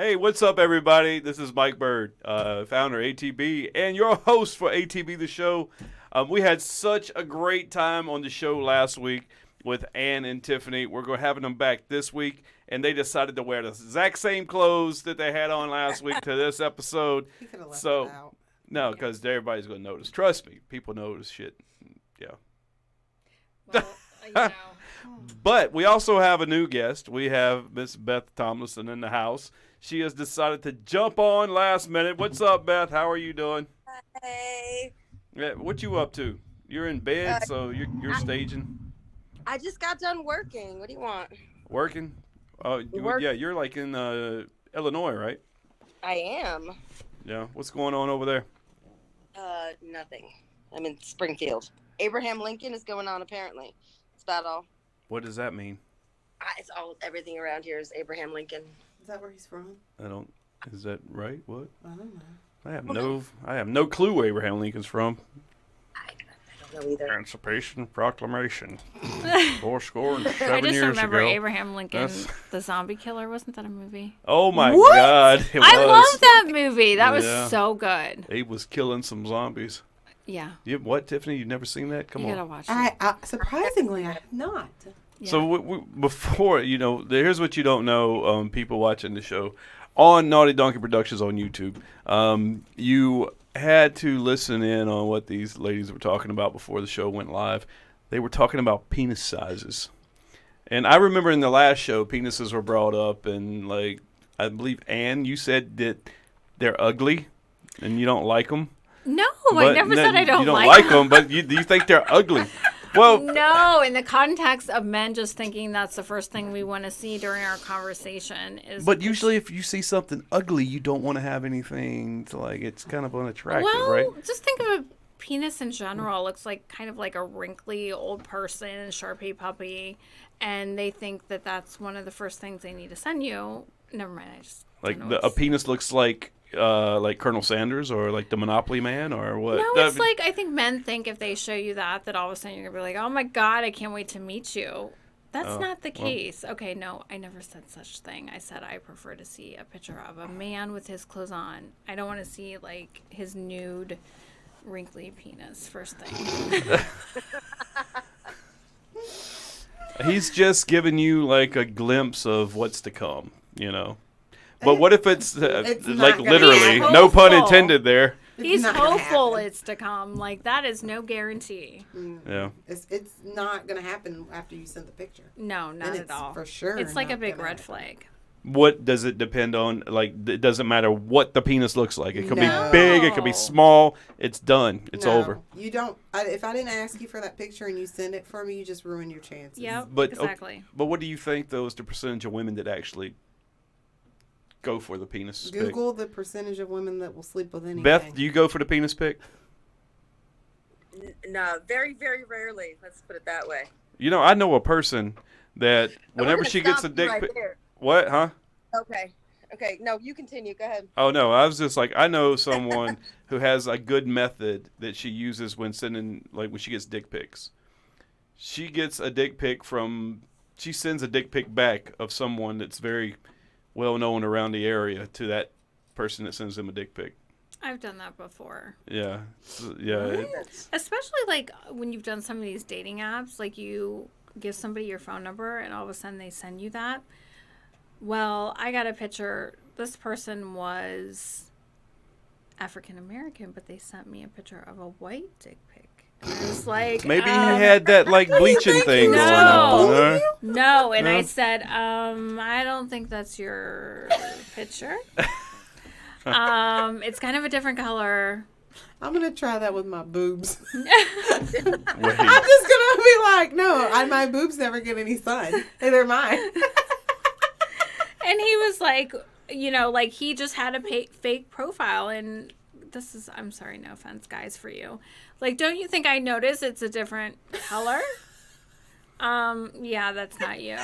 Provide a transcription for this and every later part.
Hey, what's up, everybody? This is Mike Bird, founder of ATB, and your host for ATB the Show. We had such a great time on the show last week with Ann and Tiffany. We're having them back this week, and they decided to wear the exact same clothes that they had on last week to this episode. You could have left So, it out. no, because everybody's going to notice. Trust me, people notice shit. Yeah. Well, you know. But we also have a new guest. We have Miss Beth Tomlinson in the house. She has decided to jump on last minute. What's up, Beth? How are you doing? Hey, Yeah, what you up to? You're in bed, so you're staging, I just got done working. What do you want? working. Oh, yeah, you're like in Illinois, right? I am. Yeah. What's going on over there? Nothing. I'm in Springfield. Abraham Lincoln is going on, apparently. That's about all. What does that mean? It's all, everything around here is Abraham Lincoln. Is that where he's from? I don't. Is that right? What? I don't know. I have no clue where Abraham Lincoln's from. I don't know either. Emancipation Proclamation. 407 I just years remember ago. Abraham Lincoln, That's- the zombie killer. Wasn't that a movie? Oh my What? God! It I was. love that movie. That was Yeah. so good. He was killing some zombies. Yeah, What, Tiffany? You've never seen that? Come you on. gotta watch it. I surprisingly, I have not. Yeah. So before, here's what you don't know, people watching the show. On Naughty Donkey Productions on YouTube, you had to listen in on what these ladies were talking about before the show went live. They were talking about penis sizes. And I remember in the last show, penises were brought up, and, like, I believe, Ann, you said that they're ugly and you don't like them. No, I never said I don't You don't like like them, but do you think they're ugly? Well, No, in the context of men just thinking that's the first thing we want to see during our conversation is. but usually if you see something ugly, you don't want to have anything to, like, it's kind of unattractive, well, right? just think of a penis in general. It looks like kind of like a wrinkly old person, Sharpie puppy, and they think that that's one of the first things they need to send you. Never mind, I just Like don't know a penis looks like Colonel Sanders or like the Monopoly Man or what? No, it's like I think men think if they show you that all of a sudden you're gonna be like, oh my God, I can't wait to meet you. That's not the case. Okay, no, I never said such thing. I said I prefer to see a picture of a man with his clothes on. I don't want to see like his nude, wrinkly penis first thing. He's just giving you like a glimpse of what's to come, But what if it's, It's not like gonna literally, happen. no pun Hopeful. intended there? He's not gonna hopeful happen. it's to come. Like that is no guarantee. Yeah. It's not gonna happen after you send the picture. No, not And at it's all. for sure It's like a not big gonna red happen. flag. What does it depend on? Like, it doesn't matter what the penis looks like. It could No. be big, it could be small. It's done. It's No, over. You don't. If I didn't ask you for that picture and you send it for me, you just ruin your chances. Yep, But exactly. But what do you think, though, is the percentage of women that actually go for the penis pic? Google the percentage of women that will sleep with anything. Beth, do you go for the penis pic? No, very, very rarely. Let's put it that way. I know a person that We're whenever gonna she gets a stop you dick right pic. there. What, huh? Okay. No, you continue. Go ahead. Oh, no. I was just like, I know someone who has a good method that she uses when sending, like, when she gets dick pics. She gets a dick pic she sends a dick pic back of someone that's very well known around the area to that person that sends them a dick pic. I've done that before. Yeah. It's, Especially like when you've done some of these dating apps, like you give somebody your phone number and all of a sudden they send you that. Well, I got a picture. This person was African American, but they sent me a picture of a white dick pic. And I was like, maybe he had that, like, bleaching thing No. going on. Huh? no. And No? I said, I don't think that's your picture. It's kind of a different color. I'm gonna try that with my boobs. Wait. I'm just gonna be like, no, my boobs never get any sun. They're mine. And he was like, like he just had a fake profile. And I'm sorry, no offense, guys, for you. Like, don't you think I noticed it's a different color? Yeah, that's not you.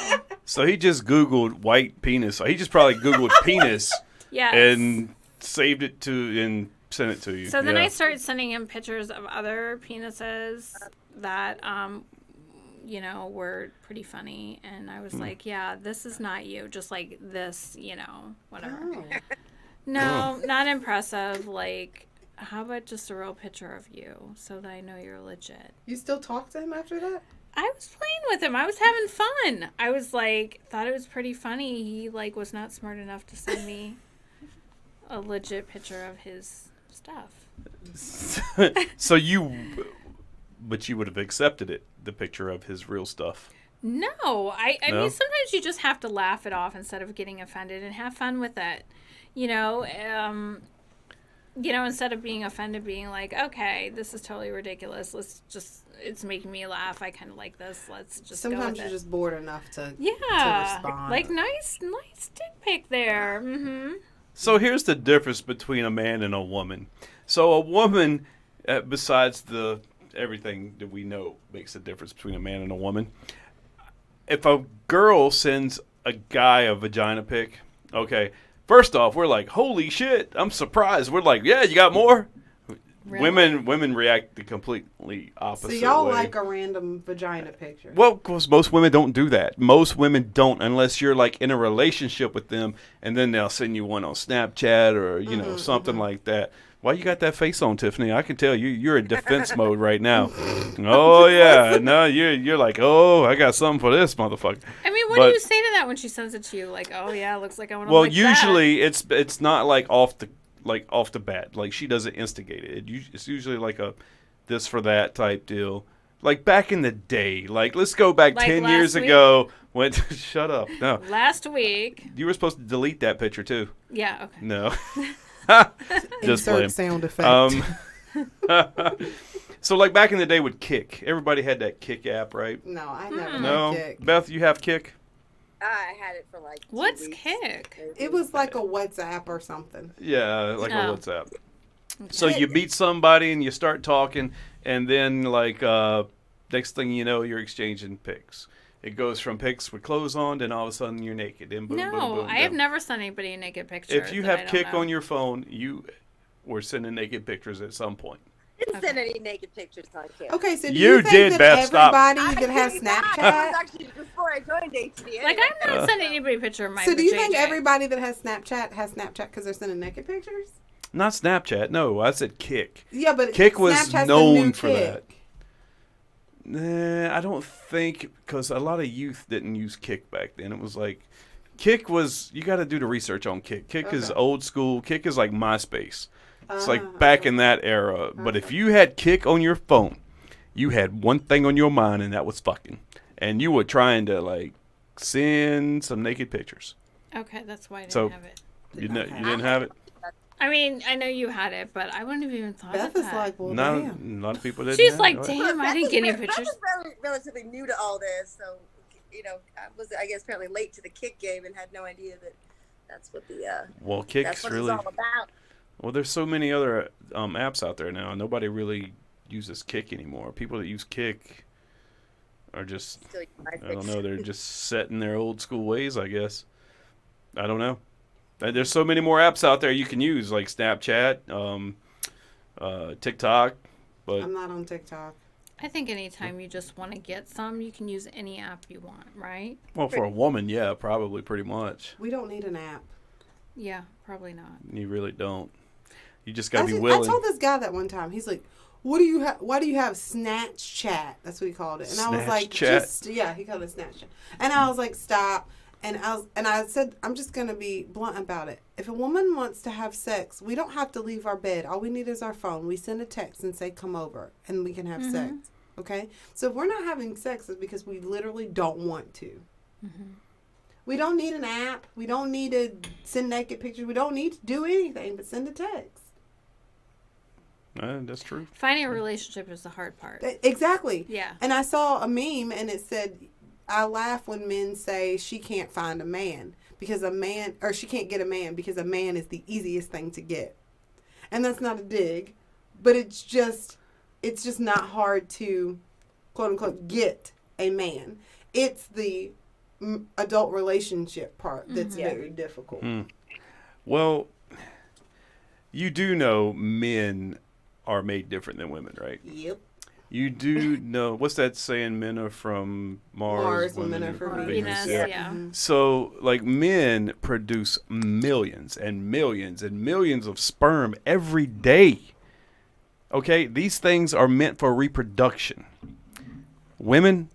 So he just Googled white penis. So he just probably Googled penis Yes. and saved it and sent it to you. So then Yeah. I started sending him pictures of other penises that, were pretty funny. And I was like, yeah, this is not you. Just like this, whatever. Oh. No, not impressive. Like, how about just a real picture of you so that I know you're legit? You still talk to him after that? I was playing with him. I was having fun. I was like, thought it was pretty funny. He like was not smart enough to send me a legit picture of his stuff. But you would have accepted it, the picture of his real stuff. No, I No? mean, sometimes you just have to laugh it off instead of getting offended and have fun with it. Instead of being offended, being like, okay, this is totally ridiculous. It's making me laugh. I kind of like this. Let's just Sometimes go with you're it. just bored enough to respond. Like nice dick pic there. Mm-hmm. So here's the difference between a man and a woman. So a woman, besides everything that we know makes a difference between a man and a woman. If a girl sends a guy a vagina pic, okay, first off, we're like, holy shit, I'm surprised. We're like, yeah, you got more? Really? Women react the completely opposite So y'all way. like a random vagina picture? Well, because most women don't do that. Most women don't unless you're like in a relationship with them, and then they'll send you one on Snapchat or something like that. Why you got that face on, Tiffany? I can tell you're in defense mode right now. Oh yeah, no, you're like, oh, I got something for this motherfucker. I mean, what do you say to that when she sends it to you? Like, oh yeah, looks like I want to. Well, like usually it's not like off the bat. Like she doesn't instigate it. It's usually like a this for that type deal. Like back in the day, like let's go back Like 10 last years week? ago. When shut up. No, that. Last week. you were supposed to delete that picture too. Yeah. Okay. No. Just Insert playing. sound effect. So like back in the day with Kick, everybody had that Kick app, right? No, I never No, had Kick. Beth, you have Kick? I had it for like 2 What's weeks. Kick? It was like a WhatsApp or something. Yeah, like a Oh. WhatsApp. So you meet somebody and you start talking, and then like next thing you know, you're exchanging pics. It goes from pics with clothes on, then all of a sudden you're naked. And boom, No, boom, boom. I have done. never sent anybody a naked picture. If you that I have don't Kick know. on your phone, you were sending naked pictures at some point. Didn't send any naked pictures on camera. Okay, so do You you think did, that Beth, stop. everybody that has That was Snapchat? actually before I joined ATB. Like, I'm not sending anybody a picture of my. So do you think JJ. everybody that has Snapchat because they're sending naked pictures? Not Snapchat. No, I said Kick. Yeah, but Kick was Snapchat's the known new for Kick. that. Nah, I don't think, because a lot of youth didn't use Kick back then. It was like, Kick was, you got to do the research on Kick. Kick is Okay. old school. Kick is like MySpace. It's Ah, like back in that era. But if you had Kick on your phone, you had one thing on your mind, and that was fucking. And you were trying to like send some naked pictures. Okay, that's why I didn't So- have it. You didn't have it? I mean, I know you had it, but I wouldn't have even thought Beth of is that. like, well, No, damn. a lot of people didn't. She's have like, it. damn, I didn't get any pictures. Beth is relatively new to all this, so I was, I guess, apparently late to the Kick game and had no idea that that's what Well, that's Kick's what really. it's all about. Well, there's so many other apps out there now. Nobody really uses Kick anymore. People that use Kick are just, Still, I don't know, they're just set in their old school ways, I guess. I don't know. There's so many more apps out there you can use, like Snapchat, TikTok. But I'm not on TikTok. I think anytime you just want to get some, you can use any app you want, right? well, for a woman, yeah, probably pretty much. We don't need an app. Yeah, probably not. You really don't. You just gotta be I willing. told this guy that one time. He's like, "What do you have? Why do you have Snatch Chat?" That's what he called it. And I was Snatch like, Chat? he called it Snatch Chat." And I was like, "Stop." And I said, "I'm just gonna be blunt about it. If a woman wants to have sex, we don't have to leave our bed. All we need is our phone. We send a text and say, 'Come over,' and we can have sex." Okay. So if we're not having sex, it's because we literally don't want to. We don't need an app. We don't need to send naked pictures. We don't need to do anything but send a text. That's true. Finding a relationship is the hard part. Exactly. Yeah. And I saw a meme and it said, "I laugh when men say she can't find a man because she can't get a man because a man is the easiest thing to get." And that's not a dig, but it's just not hard to, quote unquote, get a man. It's the adult relationship part that's very difficult. Well, you do know men are made different than women, right? Yep. you do know, what's that saying? Men are from Mars, women are from Venus, Yeah. yeah. Mm-hmm. So, like, men produce millions and millions and millions of sperm every day. Okay? These things are meant for reproduction. Women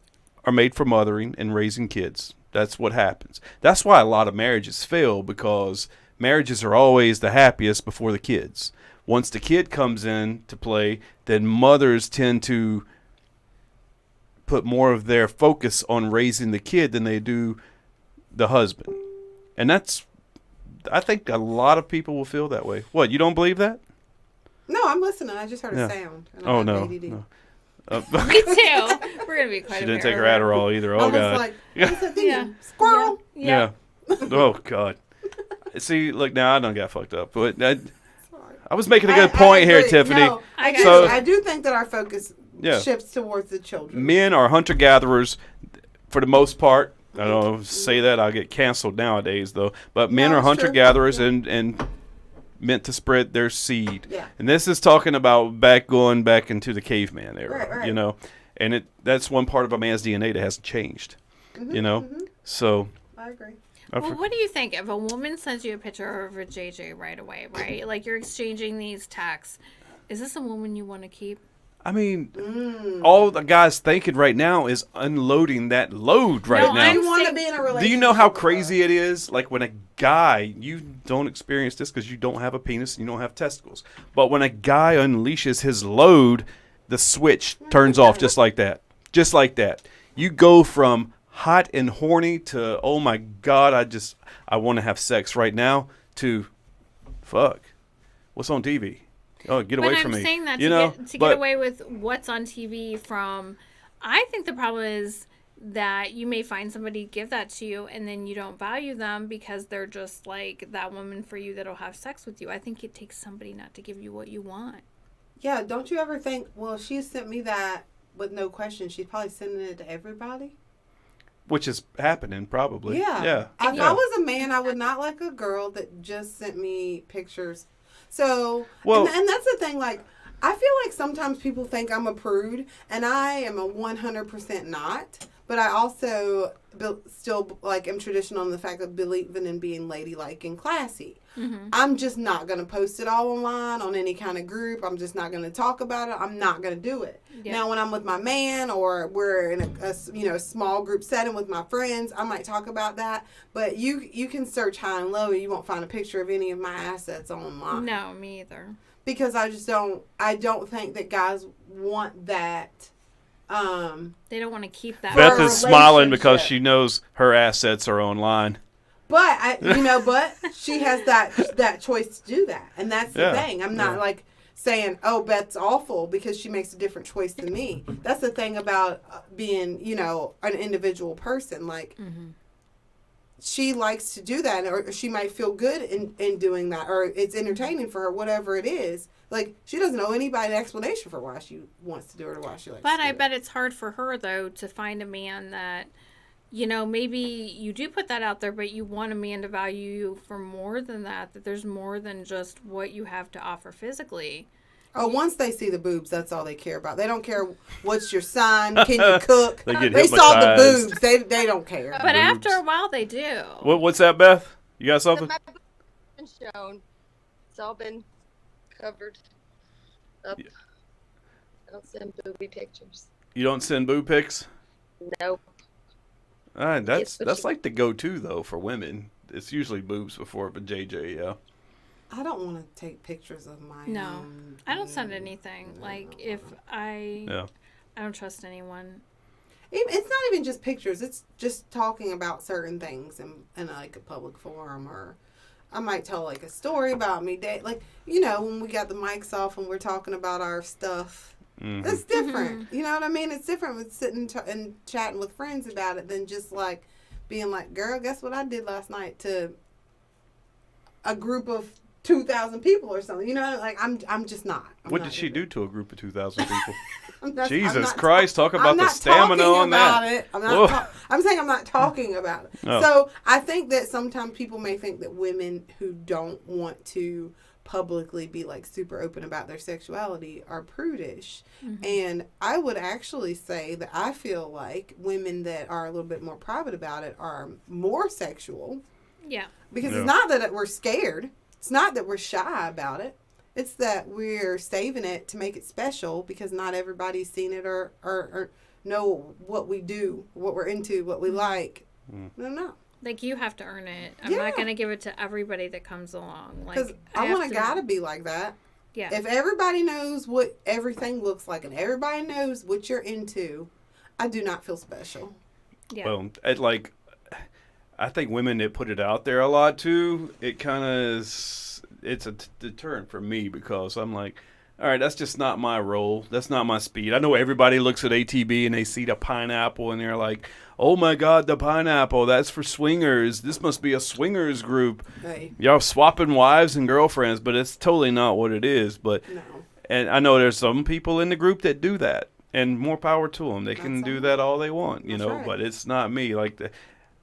are made for mothering and raising kids. That's what happens. That's why a lot of marriages fail, because marriages are always the happiest before the kids. Once the kid comes in to play, then mothers tend to put more of their focus on raising the kid than they do the husband. And I think a lot of people will feel that way. What, you don't believe that? No, I'm listening. I just heard a Yeah. sound. And I Oh, have no. ADD. No. Me too. We're gonna be quite. She a didn't bit take her earlier. Adderall either. I Oh, was God. like, Yeah. what's that thing? Yeah. Squirrel. Yeah. Oh, God. See, look, now I done got fucked up. But I was making a good point here, agree. Tiffany. No, I I, got do, you. I do think that our focus Yeah. shifts towards the children. Men are hunter-gatherers for the most part. I don't say that. I'll get canceled nowadays, though. But men No, are it's true. hunter-gatherers Yeah. and meant to spread their seed. Yeah. And this is talking about going back into the caveman era, Right. you know. And that's one part of a man's DNA that hasn't changed, you know. So I agree. I Well, what do you think if a woman sends you a picture of a JJ right away, right? Like you're exchanging these texts. Is this a woman you want to keep? I mean, all the guy's thinking right now is unloading that load right No, now. You want to saying- be in a relationship. Do you know how with her. crazy it is? Like when a guy, you don't experience this because you don't have a penis and you don't have testicles. But when a guy unleashes his load, the switch turns off just like that. Just like that. You go from hot and horny to, oh my God, I want to have sex right now, to, fuck, what's on TV? Oh, get away But from I'm me. saying that you to, know? get But- away with what's on TV from. I think the problem is that you may find somebody give that to you and then you don't value them because they're just like that woman for you that'll have sex with you. I think it takes somebody not to give you what you want. Yeah, don't you ever think, well, she sent me that with no question. She's probably sending it to everybody. Which is happening, probably. Yeah. Yeah. If I was a man, I would not like a girl that just sent me pictures. So, Well- and that's the thing, like, I feel like sometimes people think I'm a prude, and I am a 100% not. But I also still, like, am traditional in the fact of believing in being ladylike and classy. Mm-hmm. I'm just not going to post it all online on any kind of group. I'm just not going to talk about it. I'm not going to do it. Yeah. Now, when I'm with my man or we're in a small group setting with my friends, I might talk about that. But you can search high and low and you won't find a picture of any of my assets online. No, me either. Because I don't think that guys want that. They don't want to keep that. Beth Beth a is smiling because relationship. she knows her assets are online. But but she has that choice to do that, and that's the Yeah, thing. I'm not yeah. like saying, "Oh, Beth's awful" because she makes a different choice than me. That's the thing about being, an individual person. Like, she likes to do that, or she might feel good in doing that, or it's entertaining for her, whatever it is. Like, she doesn't owe anybody an explanation for why she wants to do it or why she likes But to do I it. bet it's hard for her, though, to find a man that, maybe you do put that out there, but you want a man to value you for more than that there's more than just what you have to offer physically. Oh, once they see the boobs, that's all they care about. They don't care what's your sign, can you cook. They get They saw the hypnotized. boobs. They don't care. But Boobs. after a while, they do. What's that, Beth? You got something? My boob's been shown. It's all been covered up. Yeah. I don't send booby pictures. You don't send boob pics? Nope. That's Yes, but like the go-to though for women. It's usually boobs before a JJ. Yeah. I don't want to take pictures of my No, own I don't send boobs. anything. Like, if I don't trust anyone. It's not even just pictures. It's just talking about certain things in like a public forum, or I might tell like a story about me. Like, when we got the mics off and we're talking about our stuff. Mhm. It's different. You know what I mean? It's different with sitting and chatting with friends about it than just like being like, girl, guess what I did last night to a group of 2,000 people or something. Like I'm just not. What did she do to a group of 2,000 people? I'm Jesus Christ! Talk about I'm the not stamina talking on about that. it. Whoa. I'm saying I'm not talking about it. Oh. So I think that sometimes people may think that women who don't want to publicly be like super open about their sexuality are prudish. Mm-hmm. And I would actually say that I feel like women that are a little bit more private about it are more sexual. Yeah. Because it's not that we're scared. It's not that we're shy about it. It's that we're saving it to make it special because not everybody's seen it or know what we do, what we're into, what we like. No. Like, you have to earn it. I'm not going to give it to everybody that comes along. Because Like, I want a guy to be like that. Yeah. If everybody knows what everything looks like and everybody knows what you're into, I do not feel special. Yeah. Well, I think women that put it out there a lot too, it kind of is, it's a deterrent for me because I'm like, all right, that's just not my role. That's not my speed. I know everybody looks at ATB and they see the pineapple and they're like, oh my God, the pineapple, that's for swingers. This must be a swingers group. Hey. Y'all swapping wives and girlfriends, but it's totally not what it is. But No. and I know there's some people in the group that do that, and more power to them. They can do that all they want, you know, right. but it's not me.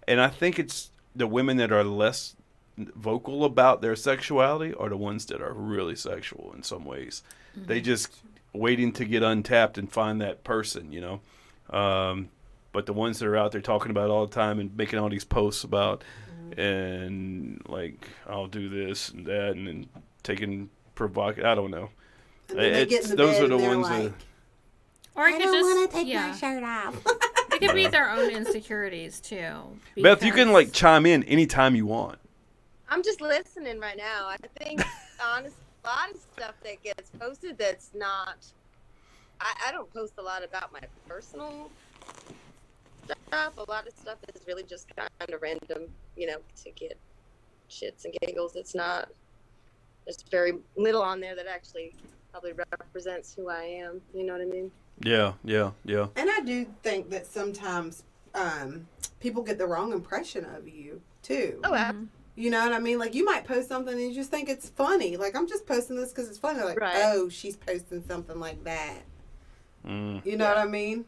And I think it's the women that are less vocal about their sexuality are the ones that are really sexual in some ways. Mm-hmm. They just waiting to get untapped and find that person, you know. But the ones that are out there talking about it all the time and making all these posts about and like, I'll do this and that and then taking I don't know. And then they get in the those bed are the and they're ones like, that. Or it I could don't just want to take yeah. my shirt off. It could be their own insecurities too. Beth, you can because- like chime in anytime you want. I'm just listening right now. I think, honestly, a lot of stuff that gets posted that's not. I don't post a lot about my personal stuff. A lot of stuff is really just kind of random, you know, to get shits and giggles. It's not. There's very little on there that actually probably represents who I am. You know what I mean? Yeah. And I do think that sometimes people get the wrong impression of you, too. Oh, Mhm. You know what I mean? Like, you might post something and you just think it's funny. Like, I'm just posting this because it's funny. Like, Right. oh, she's posting something like that. Mm. You know what I mean?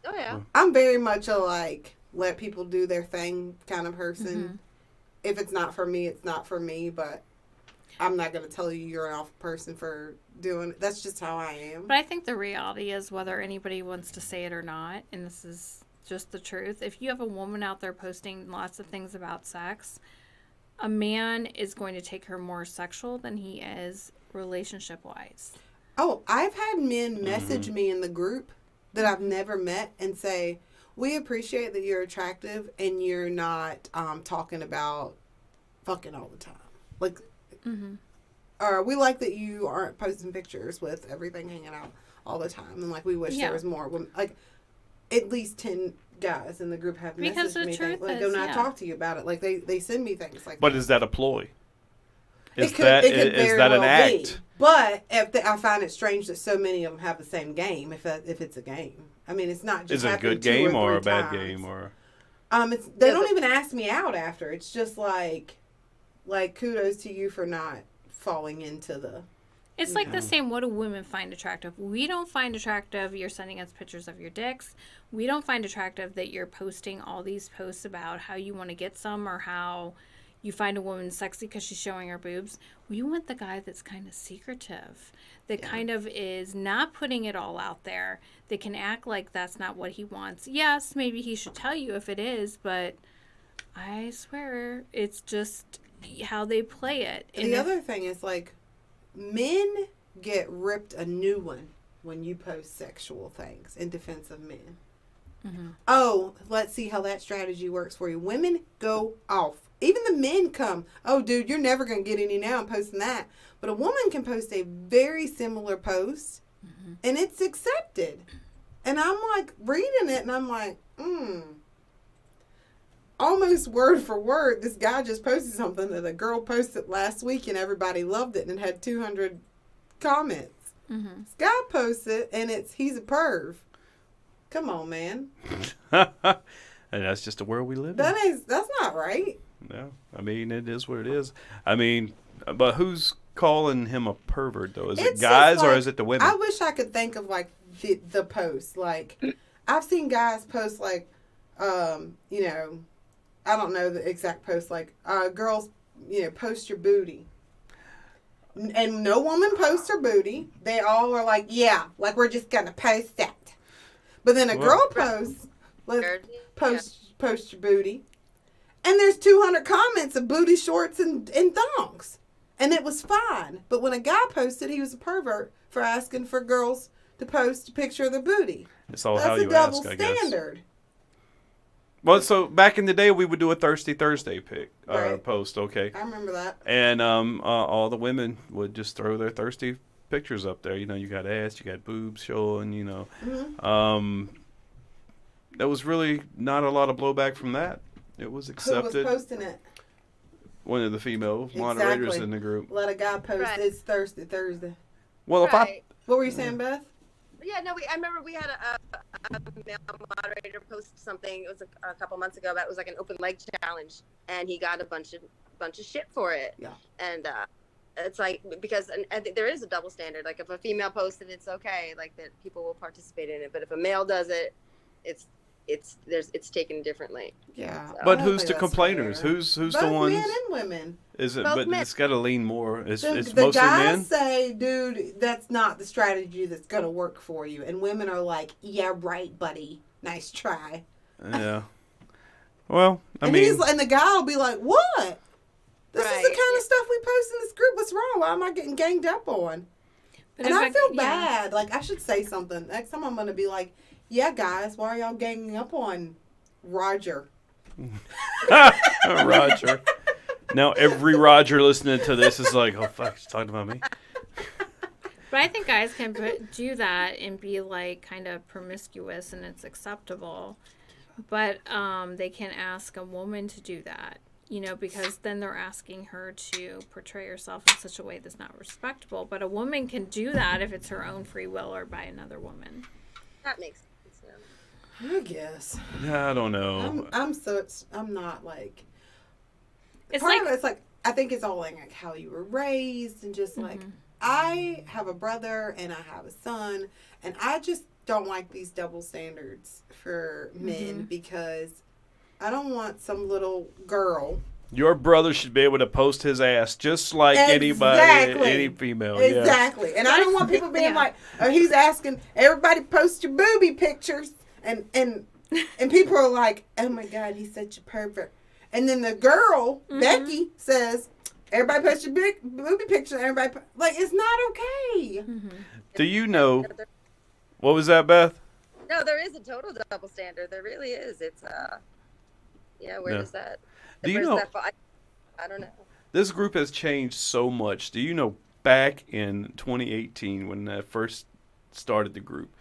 oh yeah. I'm very much a, like, let people do their thing kind of person. Mm-hmm. If it's not for me, it's not for me. But I'm not going to tell you you're an awful person for doing it. That's just how I am. But I think the reality is, whether anybody wants to say it or not, and this is just the truth, if you have a woman out there posting lots of things about sex, a man is going to take her more sexual than he is relationship-wise. Oh, I've had men message me in the group that I've never met and say, we appreciate that you're attractive and you're not talking about fucking all the time. Like, or we like that you aren't posting pictures with everything hanging out all the time. And, like, we wish there was more women. Like, at least 10 guys in the group have Because messaged the me. truth Like, is, go not yeah. talk to you about it. Like, they send me things like But that. is that a ploy? Is It could very that an well act? be. But I find it strange that so many of them have the same game. If it's a game, I mean, it's not just. Is it a happened good 2 game or a 3 bad times. game or? They don't even ask me out after. It's just like kudos to you for not falling into the. It's like the same, what do women find attractive? We don't find attractive you're sending us pictures of your dicks. We don't find attractive that you're posting all these posts about how you want to get some or how you find a woman sexy because she's showing her boobs. We want the guy that's kind of secretive, that kind of is not putting it all out there, that can act like that's not what he wants. Yes, maybe he should tell you if it is, but I swear it's just how they play it. The other thing is, like, men get ripped a new one when you post sexual things in defense of men. Oh, let's see how that strategy works for you. Women go off. Even the men come, oh, dude, you're never going to get any now. I'm posting that. But a woman can post a very similar post, and it's accepted. And I'm, like, reading it, and I'm like, almost word for word, this guy just posted something that a girl posted last week, and everybody loved it, and it had 200 comments. This guy posts it, and he's a perv. Come on, man. And that's just the world we live in. That's not right. No, I mean, it is what it is. I mean, but who's calling him a pervert, though? Is it It's guys just or like- is it the women? I wish I could think of, like, the post. Like, I've seen guys post, like, you know, I don't know the exact post, like, girls, you know, post your booty. And no woman posts her booty. They all are like, yeah, like we're just gonna post that. But then a girl posts, post your booty, and there's 200 comments of booty shorts and thongs, and it was fine. But when a guy posted, he was a pervert for asking for girls to post a picture of their booty. It's all That's how you a double ask, I guess. standard. Well, so back in the day, we would do a Thirsty Thursday Right. post, okay? I remember that. And all the women would just throw their thirsty pictures up there. You know, you got ass, you got boobs showing, you know. Mm-hmm. There was really not a lot of blowback from that. It was accepted. Who was posting it? One of the female moderators in the group. Let a guy post it's Thirsty Thursday. Well, if I... What were you saying, Beth? Yeah, no, I remember we had a male moderator post something. It was a couple months ago. That was like an open leg challenge, and he got a bunch of shit for it. Yeah. And it's like because I think there is a double standard. Like if a female posts it, it's okay. Like that people will participate in it. But if a male does it, it's taken differently. Yeah. So, But who's the complainers? Fair. Who's Both the ones? men and women. Is it? Both But men. it's got to lean more. It's The mostly guys men. say, dude, that's not the strategy that's going to work for you. And women are like, yeah, right, buddy. Nice try. Yeah. Well, I and mean, and the guy will be like, what? This is the Right. kind of stuff we post in this group. What's wrong? Why am I getting ganged up on? But And if I feel yeah. bad. Like, I should say something. Next time I'm going to be like, yeah, guys, why are y'all ganging up on Roger? Roger. Now every Roger listening to this is like, oh fuck, he's talking about me. But I think guys can do that and be like kind of promiscuous and it's acceptable. But they can ask a woman to do that, you know, because then they're asking her to portray herself in such a way that's not respectable. But a woman can do that if it's her own free will or by another woman. that makes sense. I guess. Yeah, I don't know. I'm not like. It's Part like of it's like I think it's all like how you were raised and just like I have a brother and I have a son and I just don't like these double standards for men because I don't want some little girl. Your brother should be able to post his ass just like anybody, any female. Exactly. And I don't want people being like, oh, he's asking everybody post your booby pictures and people are like, oh my God, he's such a pervert. And then the girl, Becky, says, everybody post your big booby picture. Everybody, like, it's not okay. Do you know, what was that, Beth? No, there is a total double standard. There really is. It's where does that? Do you where's know? that I don't know. This group has changed so much. Do you know back in 2018 when I first started the group,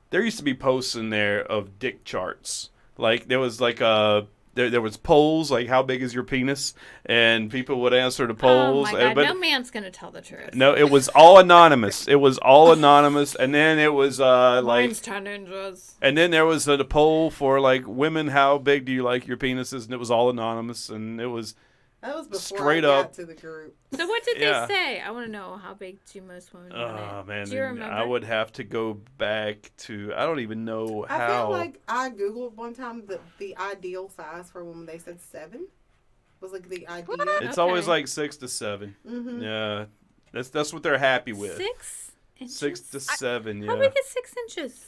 there used to be posts in there of dick charts. Like there was like there was polls like how big is your penis, and people would answer the polls. Oh my God, but no man's gonna tell the truth. no, it was all anonymous. It was all anonymous, and then it was like, Mine's 10 inches. and then there was the poll for like women, how big do you like your penises, and it was all anonymous, and it was. That was before Straight I got up. to the group. So what did Yeah. they say? I want to know how big do most women want Oh it? man, Do you remember? I would have to go back to. I don't even know I how. feel like I Googled one time the ideal size for a woman. They said 7 was like the ideal. It's Okay. always like 6 to 7. Mm-hmm. Yeah, that's what they're happy with. 6 inches? 6 to 7. How Yeah. big is 6 inches?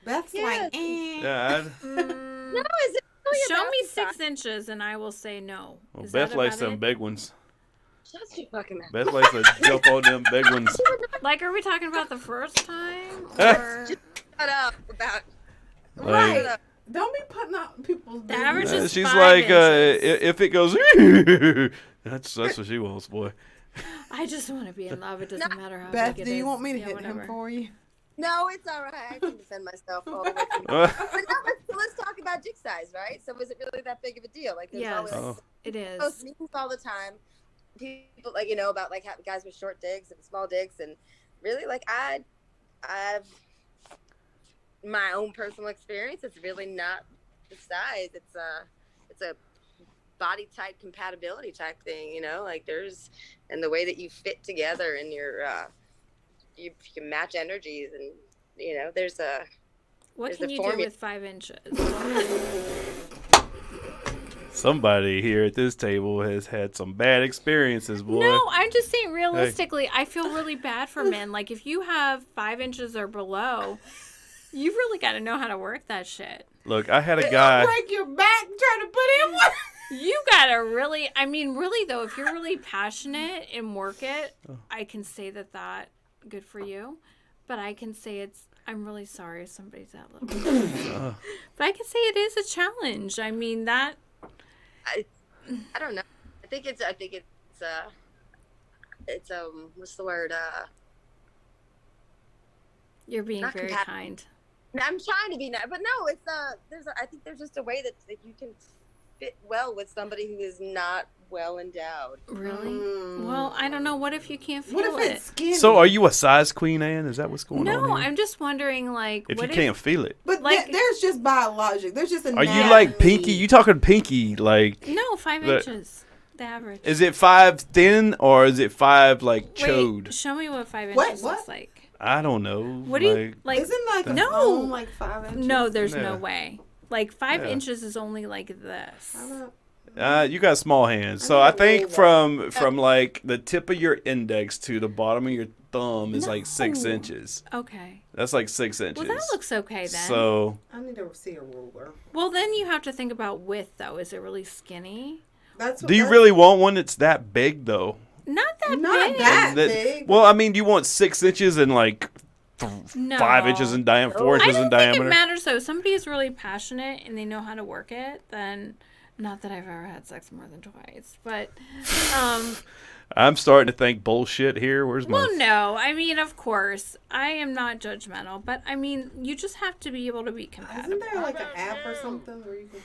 That's Yeah. like, eh. Yeah. No, is it really Show about me the 6 size? inches and I will say no. Well, Is Beth that likes about them it? big ones. Shut your fucking mouth. Beth likes to jump on them big ones. Like, are we talking about the first time? Ah. Or Shut up about. Right. Like- Don't be putting out people's The average business. is She's 5 like, inches. if it goes, that's what she wants, boy. I just want to be in love. It doesn't matter how Beth, big it do you is. want me to Yeah, hit whatever. him for you? No, it's all right. I can defend myself all the way. But no, let's talk about dick size, right? So was it really that big of a deal? Like there's Yes, always Oh. it is. post memes all the time. People like about like guys with short dicks and small dicks, and really like I've my own personal experience. It's really not the size. It's a body type compatibility type thing. Like there's and the way that you fit together and you can match energies, and there's What there's can a you do formula. with 5 inches? Somebody here at this table has had some bad experiences, boy. No, I'm just saying realistically, I feel really bad for men. Like, if you have 5 inches or below, you really got to know how to work that shit. Look, I had a It'll guy. break your back trying to put in work. You got to really, I mean, really, though, if you're really passionate and work it, I can say that good for you. But I can say I'm really sorry if somebody's that little bit. But I can say it is a challenge. I mean, that. I don't know. I think it's what's the word? You're being Not very compatible. kind. I'm trying to be nice, but no, I think there's just a way that you can fit well with somebody who is not well endowed. Really? Well, I don't know. What if you can't feel What if it? it's skinny? So, are you a size queen, Ann? Is that what's going on No, here? I'm just wondering, like, If what you can't feel it. But like- there's just biologic. There's just Are anatomy. you like Pinky? You talking Pinky? Like, No, 5 The- inches. The average. is it 5 thin or is it 5 like chode? Wait, show me what 5 What? inches What? looks like. I don't know. What do you like? Isn't like a No. phone like 5 inches? No, there's Yeah. no way. Like 5 Yeah. inches is only like this. I don't- You got small hands, so I I need a think ruler. from like the tip of your index to the bottom of your thumb is like 6 No. inches. Okay. That's like 6 inches. Well, that looks okay then. So I need to see a ruler. Well, then you have to think about width, though. Is it really skinny? That's what, do you that's really want one that's that big though? Not that not big. that That- big? Well, I mean, do you want 6 inches and like No. 5 inches in diameter, 4 I inches don't in think diameter? it matters, though. If somebody is really passionate and they know how to work it, then not that I've ever had sex more than twice, but I'm starting to think bullshit here. Where's my? well, no. I mean, of course, I am not judgmental, but I mean, you just have to be able to be compatible. Isn't there like an app or something where you can?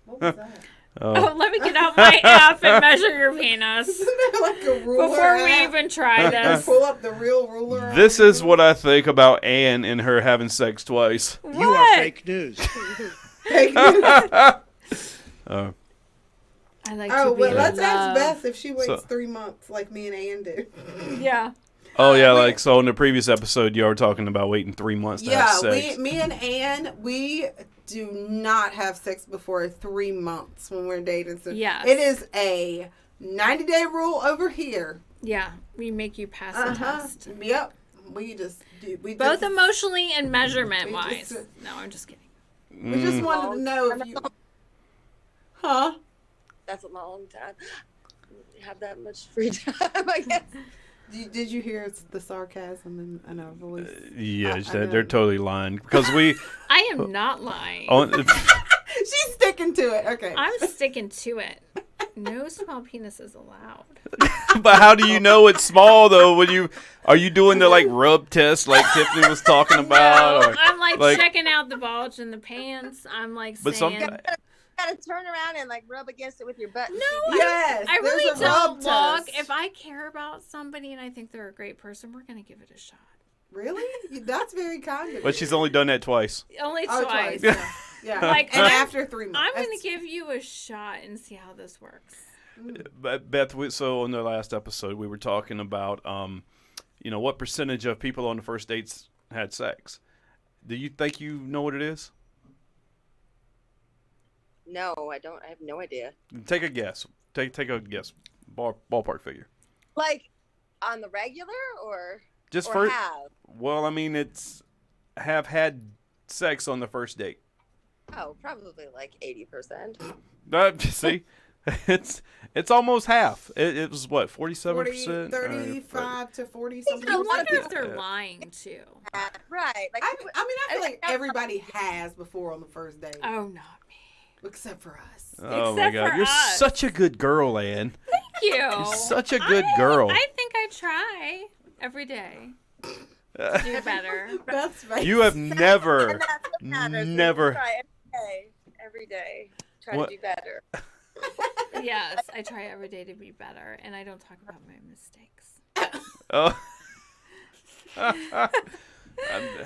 What was that? Oh, let me get out my app and measure your penis Isn't there like a ruler before we app? even try You this. pull up the real ruler. This is what I think about Anne and her having sex twice. What? You are fake news. Uh, I like Oh, to be well, in let's ask love. Beth if she waits So- 3 months like me and Ann do. Yeah. oh yeah, we- like so in the previous episode, you were talking about waiting 3 months to have Yeah, sex. me and Ann, we do not have sex before 3 months when we're dating. So Yes. it is a 90-day rule over here. Yeah. We make you pass a test. Yep. We just do. We Both just, emotionally and measurement We wise. just- No, I'm just kidding. we just wanted to know if you. Huh? That's a long time. Have that much free time, I guess. Did you hear the sarcasm in our voice? Yeah, I they're know. totally lying because we. I am not lying. on, She's sticking to it. Okay. I'm sticking to it. No small penises allowed. but how do you know it's small though? When you are you doing the like rub test like Tiffany was talking about? No, or- I'm like, like- checking out the bulge in the pants. I'm like But saying, some- You gotta turn around and like rub against it with your butt. no, Yes. I there's really a don't rub look. test. If I care about somebody and I think they're a great person, we're gonna give it a shot. Really? That's very kind of But you. she's only done that twice. Only Oh, twice. Yeah. Yeah. Like, and I'm- after 3 months. I'm gonna That's- give you a shot and see how this works. But Beth, so on the last episode, we were talking about, what percentage of people on the first dates had sex. Do you think you know what it is? No, I don't. I have no idea. Take a guess. Take a guess. Ballpark figure. Like on the regular or Just or for have? well, I mean, it's have had sex on the first date. Oh, probably like 80%. See, it's almost half. It was what 47%, 35 to 40 I something. I lot of wonder if people- they're Yeah. lying too. Right. Like I feel like everybody has before on the first date, Oh, not me. except for us. Oh my Except God, for you're us. such a good girl, Ann. Thank you. You're such a good girl. I think I try every day to do better. That's right. You have never, and that's what matters. never. Try every day. Try What? to do better. Yes, I try every day to be better, and I don't talk about my mistakes. Oh.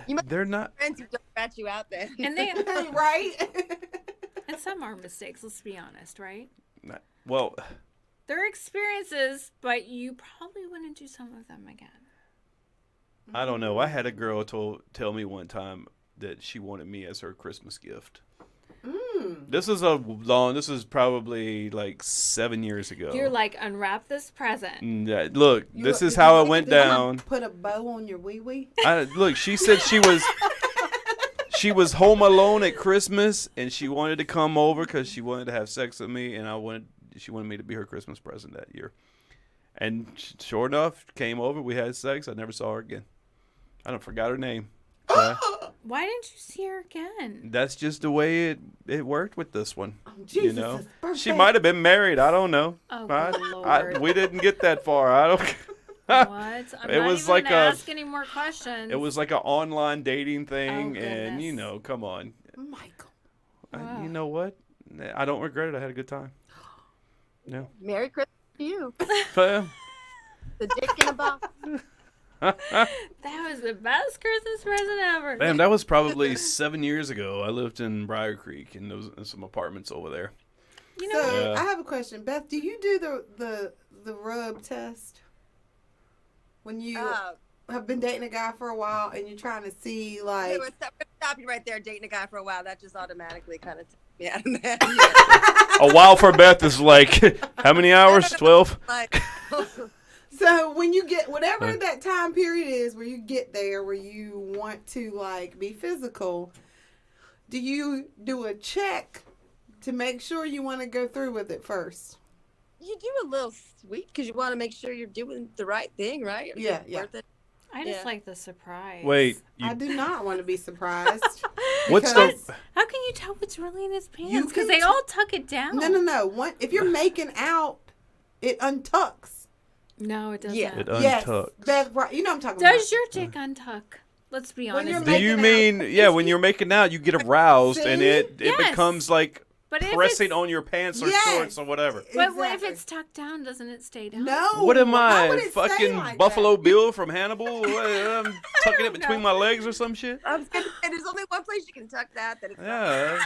You must- They're not. Friends who don't rat you out then. And they right? and some are mistakes. Let's be honest, right? Well, They're experiences, but you probably wouldn't do some of them again. I don't know. I had a girl tell me one time that she wanted me as her Christmas gift. This is this is probably like 7 years ago. You're like, unwrap this present. Look, this is how it went Did you down. Put a bow on your wee wee. Look, she said she was home alone at Christmas, and she wanted to come over because she wanted to have sex with me, and she wanted me to be her Christmas present that year. And sure enough, came over. We had sex. I never saw her again. I don't forgot her name. Why didn't you see her again? That's just the way it worked with this one. Oh, Jesus, you know, it's birthday. she might have been married. I don't know. Oh, good Lord. We didn't get that far. I don't. What? I'm It not was even like gonna ask any more questions. It was like an online dating thing, Oh, and goodness. come on. Michael. Wow. You know what? I don't regret it. I had a good time. No. Merry Christmas to you. But, The dick in a box. That was the best Christmas present ever. damn, that was probably 7 years ago. I lived in Briar Creek, and there was in some apartments over there. You know, So Yeah. I have a question, Beth. Do you do the rub test when you have been dating a guy for a while and you're trying to see like? Anyway, stop you right there. Dating a guy for a while, that just automatically kind of took me out of that. A while for Beth is like, how many hours? 12? Like, So when you get whatever that time period is where you get there where you want to like be physical, do you do a check to make sure you want to go through with it first? you do a little sweet because you want to make sure you're doing the right thing, right? Is Yeah, it yeah. worth it? I just Yeah. like the surprise. Wait, I do not want to be surprised. what's because- the? How can you tell what's really in his pants? You Because can they all tuck it down. No. If you're making out, it untucks. No, it doesn't. Yeah. It Yes, untucks. that's right. You know what I'm talking about. Does your dick untuck? Let's be When honest. you're Do you making mean out. when you're making out, you get aroused and See? it Yes. becomes like But if pressing it's, on your pants or Yes. shorts or whatever? but what if Exactly. it's tucked down? Doesn't it stay down? No. What am How would I, it stay fucking like Buffalo that? Bill from Hannibal? What, I'm tucking it between my legs or some shit? I was gonna say, there's only one place you can tuck that. It's not. Yeah,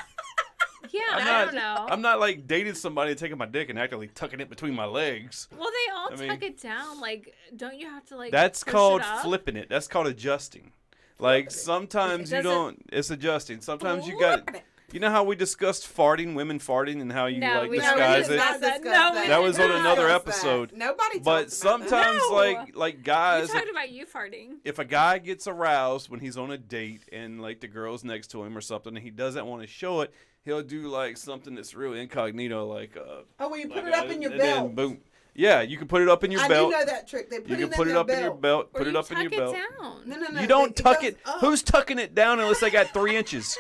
Yeah, I'm I don't know. I'm not like dating somebody and taking my dick and actually tucking it between my legs. Well, they all I mean- tuck it down. Like, don't you have to like? That's push called it up? flipping it. That's called adjusting. Like sometimes you Does it- don't. It's adjusting. Sometimes you got. Flip it. You know how we discussed farting, women farting, and how you No, like we disguise didn't it. discuss that. discuss No, we That was on didn't another discuss that. episode. Nobody But talks about that. sometimes, No. like We guys, talked about you farting. if a guy gets aroused when he's on a date and like the girl's next to him or something, and he doesn't want to show it, he'll do like something that's real incognito, like Oh, when you put like it up in your and then belt. boom. Yeah, you can put it up in your I belt. do know that trick. They put You can it put in it their up in your belt. belt. Or Put it you up in tuck your it belt. down. No. You don't it tuck goes it. up. Who's tucking it down unless they got 3 inches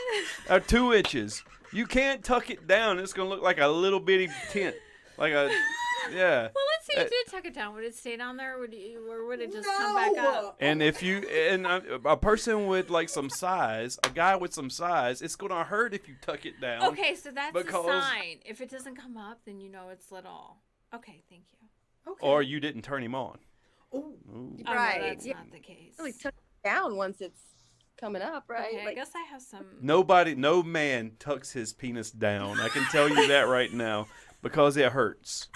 or 2 inches? You can't tuck it down. It's gonna look like a little bitty tent, like a yeah. Well, let's say you did tuck it down. Would it stay down there, or would it just come back up? And if you and a person with like some size, a guy with some size, it's gonna hurt if you tuck it down. Okay, so that's Because- a sign. If it doesn't come up, then you know it's little. Okay, thank you. Okay. Or you didn't turn him on. Ooh. Ooh. Oh, Right, no, that's yeah. not the case. Really tuck it down once it's coming up, right? Okay, I Like, guess I have some. No man tucks his penis down. I can tell you that right now because it hurts.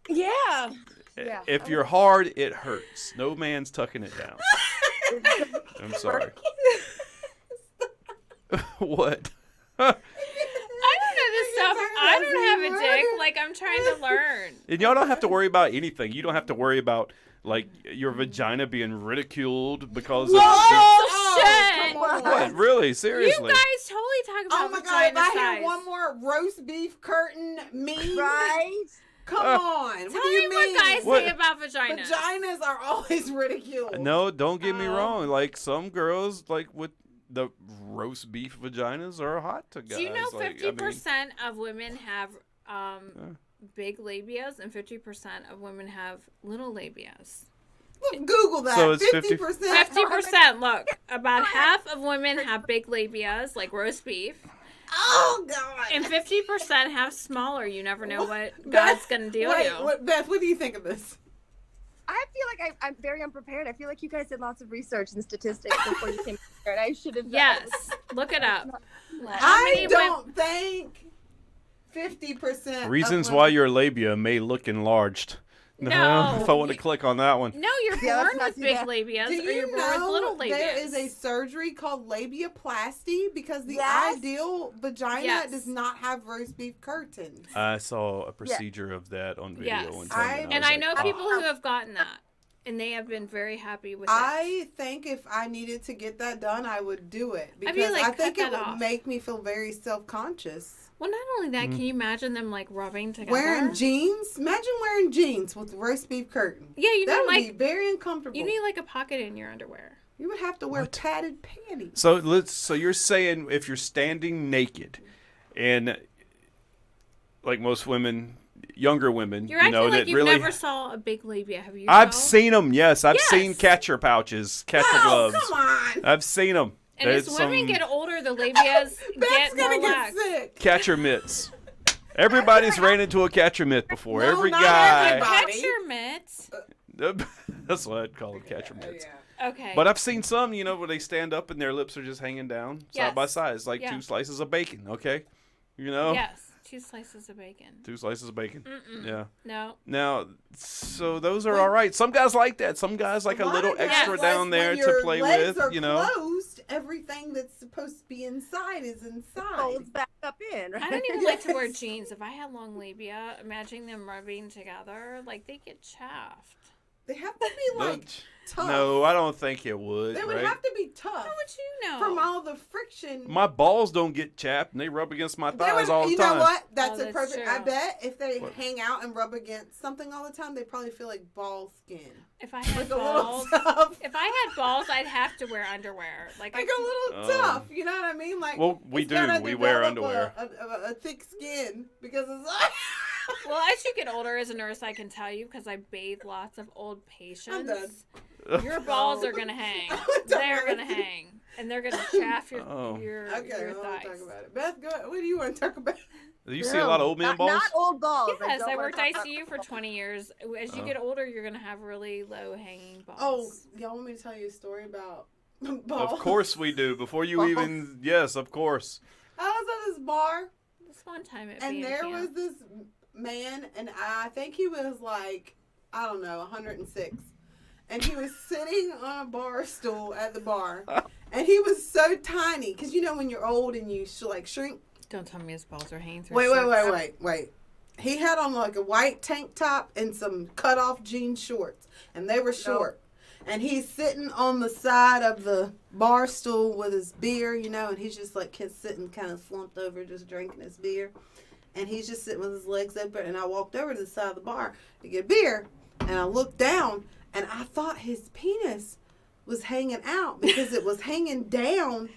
yeah. Yeah. If you're hard, it hurts. No man's tucking it down. I'm sorry. What? I don't know this stuff. I don't have a dick. Like, I'm trying to learn. And y'all don't have to worry about anything. You don't have to worry about like your vagina being ridiculed because of Oh, shit. come on. what? Really? You Seriously? guys totally talk about Oh my God! If vagina I size. hear one more roast beef curtain meme, Right? come on. Tell What do me you mean? what guys What? say about vagina. Vaginas are always ridiculed. No, don't get me Oh. wrong. Like some girls, like with the roast beef vaginas, are hot to guys. Do you know like, 50% of women have big labias and 50% of women have little labias? Look, Google that. So it's 50%. 50%. Look, about half of women have big labias, like roast beef, Oh God. and 50% have smaller. You never know what God's gonna deal Wait, you. Beth, what do you think of this? I feel like I'm very unprepared. I feel like you guys did lots of research and statistics before you came here, and I should have. Yes, look it up. How I many don't think 50%. Reasons why your labia may look enlarged. No. If I want to click on that one. No, you're Yeah, let's born not with do big that. labias, Do or you're you born with know little labias. there is a surgery called labiaplasty because the Yes. ideal vagina Yes. does not have roast beef curtains. I saw a procedure of that on video Yes. one time. And was I like, know "Oh." people who have gotten that, and they have been very happy with it. I think if I needed to get that done, I would do it I'd be because like, I think cut it that would off. make me feel very self-conscious. Well, not only that, can you imagine them like rubbing together? Wearing jeans? Imagine wearing jeans with roast beef curtain. Yeah, you That need would like be very uncomfortable. you need like a pocket in your underwear. You would have to wear What? padded panties. So you're saying if you're standing naked, and like most women, younger women, You're you acting know like that you really. never saw a big labia. Have you? I've though? seen them. Yes, I've Yes. seen catcher pouches, catcher Oh, gloves. come on. I've seen them. And as women get older, the labias Beth's get more gonna get lax. sick. catcher mitts. Everybody's ran into a catcher mitt before. No, Every not guy. everybody. Catch your mitts. That's what I'd call them, catcher mitts. Okay. But I've seen some, you know, where they stand up and their lips are just hanging down side by Yes. side. It's like Yeah. 2 slices of bacon, okay? You know? Yes, 2 slices of bacon. 2 slices of bacon. Mm-mm. Yeah. No. Now, so those are all right. Some guys like that. Some guys like a lot little of guys extra like down there when to your play legs with, are you know? closed, everything that's supposed to be inside is inside. Folds back up in. Right? I don't even like to wear jeans. If I had long labia, imagining them rubbing together, like they get chaffed. They have to be like tough. No, I don't think it would, They would right? have to be tough How would you know? from all the friction. My balls don't get chapped, and they rub against my They thighs would- all the you time. know what? That's Oh, a that's perfect. I true. bet if they What? hang out and rub against something all the time, they probably feel like ball skin. If I had Like a little balls, tough. if I had balls, I'd have to wear underwear. Like Like I, a little Oh. tough, you know what I mean? Like Well, we it's gotta do. We wear develop underwear. a thick skin because it's like. well, as you get older as a nurse, I can tell you because I bathe lots of old patients. done. Your balls are gonna hang. I'm done. They're gonna hang, and they're gonna chaff your Oh. your, Okay, your I want to thighs. talk about it. Beth, go. What do you want to talk about? You see a lot of old man balls? Not old balls. Yes, don't I wanna worked talk about ICU for 20 years. As you Oh. get older, you're gonna have really low hanging balls. Oh, y'all want me to tell you a story about balls? Of course we do. Before you Balls. even, yes, of course. I was at this bar, this one time at and band there camp. was this man, and I think he was like, I don't know, 106. And he was sitting on a bar stool at the bar. And he was so tiny. Because you know when you're old and you shrink? Don't tell me his balls are hanging through. Wait. He had on like a white tank top and some cut off jean shorts. And they were short. And he's sitting on the side of the bar stool with his beer, you know, and he's just like sitting kind of slumped over, just drinking his beer. And he's just sitting with his legs open. And I walked over to the side of the bar to get beer. And I looked down, and I thought his penis was hanging out because it was hanging down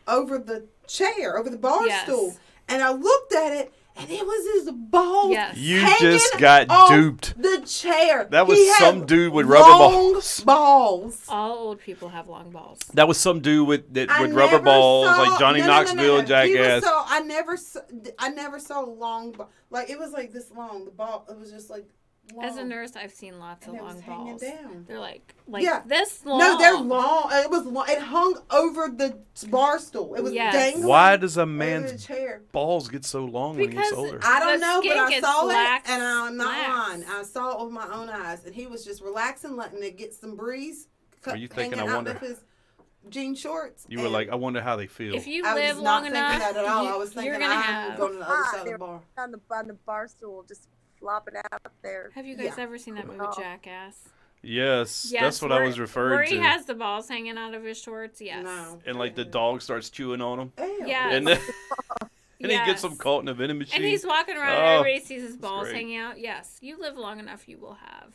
over the chair, over the bar Yes. stool. And I looked at it, and it was his balls Yes. You hanging just got off duped. the chair. That was He had some dude with rubber long balls. balls. All old people have long balls. That was some dude with I with rubber never balls, saw- like Johnny no. Knoxville and He was Jackass. so, I never saw long like it was like this long. The ball, it was just like long. As a nurse, I've seen lots And of it was long hanging balls. down. They're like Yeah. this long. No, they're long. It was long. It hung over the bar stool. It was Yes. dangling. Why does a over the man's chair? balls get so long when Because he's older? I don't The know, but skin I gets saw lax- it, and I'm not lax. lying. I saw it with my own eyes, and he was just relaxing, letting it get some breeze. Are you thinking, hanging I out wonder- of his jean shorts. You were and like, I wonder how they feel. If you I live was not long thinking enough, that at all. I was you're thinking gonna I'm have. going to the other side of the bar. on the bar stool, just flopping out there. Have you guys Yeah. ever seen that movie Oh. Jackass? yes, Yes, that's what I where- was referring Where to. he has the balls hanging out of his shorts. Yes. No. And like the dog starts chewing on him, Ew. Yeah. and then and he Yes. gets them caught in a vending machine. And he's walking around, Oh, everybody sees his balls great. hanging out. Yes, you live long enough, you will have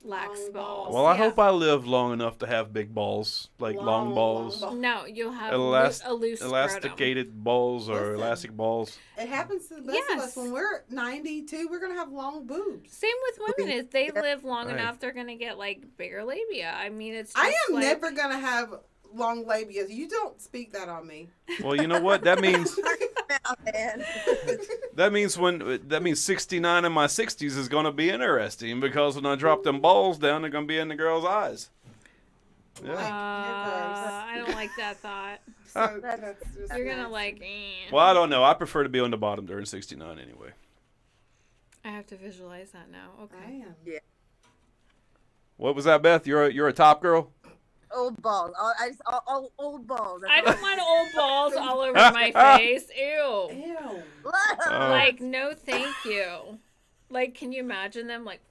lax Long balls. balls. Well, I Yeah. hope I live long enough to have big balls, like long balls, No, you'll have a loose scrotum. elasticated balls or Listen. elastic balls. It happens to the best of Yes. us. When we're 92, we're going to have long boobs. Same with women. If they live long Right. enough, they're gonna get like bigger labia. I mean, it's. I just am like, never going to have long labias. You don't speak that on me. Well, you know what? That means Oh, man. that means 69 in my 60s is going to be interesting because when I drop them balls down, they're going to be in the girl's eyes. Yeah. I don't like that thought. So That's- that's just You're gonna nasty. like. Well, I don't know. I prefer to be on the bottom during 69 anyway. I have to visualize that now. I Okay. am. Yeah. What was that, Beth? You're a top girl? Old balls. Old balls. I don't want old balls all over my face. Ew. Ew. Like, no, thank you. Like, can you imagine them like?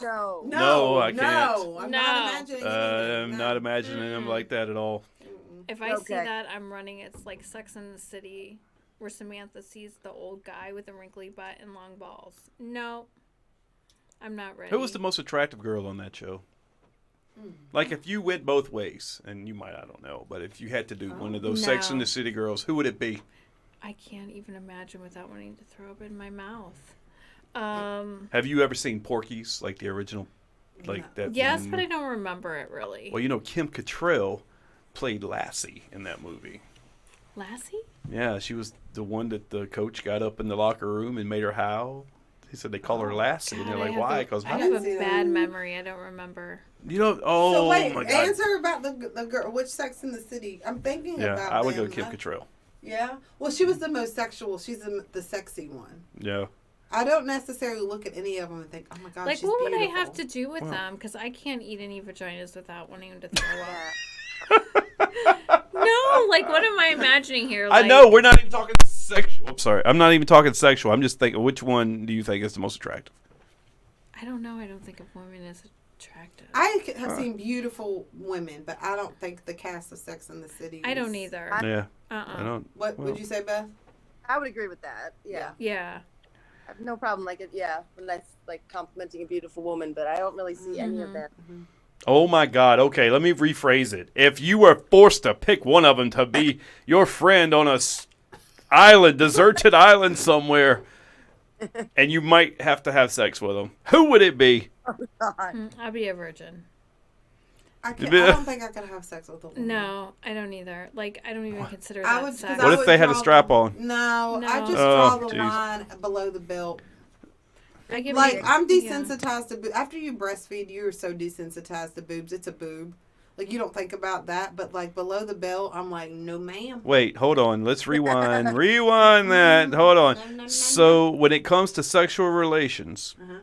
No. No, I can't. No, I'm No. not imagining anything. I'm No. not imagining them like that at all. If I see Okay. that, I'm running. It's like Sex in the City, where Samantha sees the old guy with a wrinkly butt and long balls. No, I'm not ready. Who was the most attractive girl on that show? Like, if you went both ways, and you might, I don't know, but if you had to do one of those Sex in No. the City girls, who would it be? I can't even imagine without wanting to throw up in my mouth. Have you ever seen Porky's, like the original, like that? Yes, but I don't remember it really. Well, you know, Kim Cattrall played Lassie in that movie. Lassie? Yeah, she was the one that the coach got up in the locker room and made her howl. He said they call her Lassie, and God, they're I like, have why? a- Because I have a see that. bad memory. I don't remember. you know. Oh So wait, my God. answer about the girl. Which Sex in the City? I'm thinking Yeah, about. I would them, go Kim huh? Cattrall. Yeah. Well, she was the most sexual. She's the sexy one. Yeah. I don't necessarily look at any of them and think, oh my God, Like, she's what would I beautiful. have to do with Wow. them? Because I can't eat any vaginas without wanting to throw up. No, like, what am I imagining here? I Like, know we're not even talking sexual. I'm sorry, I'm not even talking sexual. I'm just thinking, which one do you think is the most attractive? I don't know. I don't think of women as attractive. Have seen beautiful women, but I don't think the cast of Sex in the City. I don't was- either. Yeah, I Uh-uh. don't. What well, would you say, Beth? I would agree with that. Yeah. Yeah. I have no problem. When that's like complimenting a beautiful woman, but I don't really see any of that. Oh my God. Okay, let me rephrase it. If you were forced to pick one of them to be your friend on a island, deserted island somewhere, and you might have to have sex with them, who would it be? I'll be a virgin. I don't think I could have sex with a woman. No, I don't either. Like, I don't even consider I that would. sex. 'Cause I What if would they had a draw- strap on? No, I No. just draw Oh, the geez. line below the belt. I give Like, it- I'm yeah. desensitized to after you breastfeed, you're so desensitized to boobs. It's a boob. Like, you don't think about that, but like below the belt, I'm like, no, ma'am. Wait, hold on. Let's rewind. Rewind that. Hold on. So, when it comes to sexual relations, Uh-huh.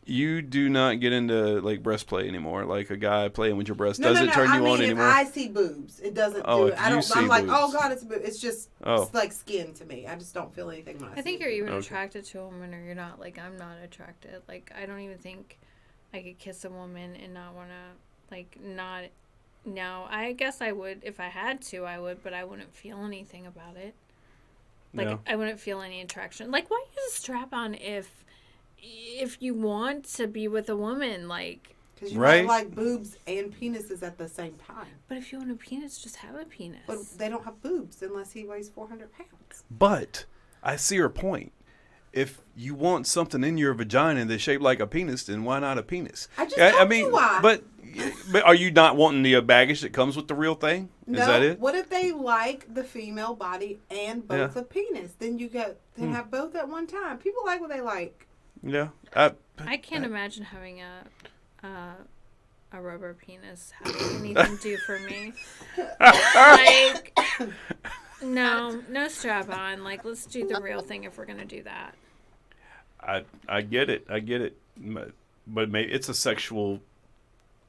you do not get into like breast play anymore. Like a guy playing with your breast No, doesn't turn I you mean, on if anymore. I see boobs, it doesn't Oh, do if it. I you don't. see I'm like, boobs. oh God, it's a boob. It's just Oh. it's like skin to me. I just don't feel anything when I I think see you're it. even Okay. attracted to a woman or you're not. Like, I'm not attracted. Like, I don't even think I could kiss a woman and not want to, like, not. No, I guess I would. If I had to, I would, but I wouldn't feel anything about it. Like, No. I wouldn't feel any attraction. Like, why use a strap on if you want to be with a woman? Like, Because you Right. don't like boobs and penises at the same time. but if you want a penis, just have a penis. But they don't have boobs unless he weighs 400 pounds. But I see her point. If you want something in your vagina that's shaped like a penis, then why not a penis? I just told you why. But are you not wanting the baggage that comes with the real thing? Is No, that it? what if they like the female body and both Yeah. a penis? Then you have both at one time. People like what they like. Yeah. I can't imagine having a rubber penis have anything to do for me. Like, no strap on. Like, let's do the real thing if we're gonna do that. I get it. I get it. But maybe it's a sexual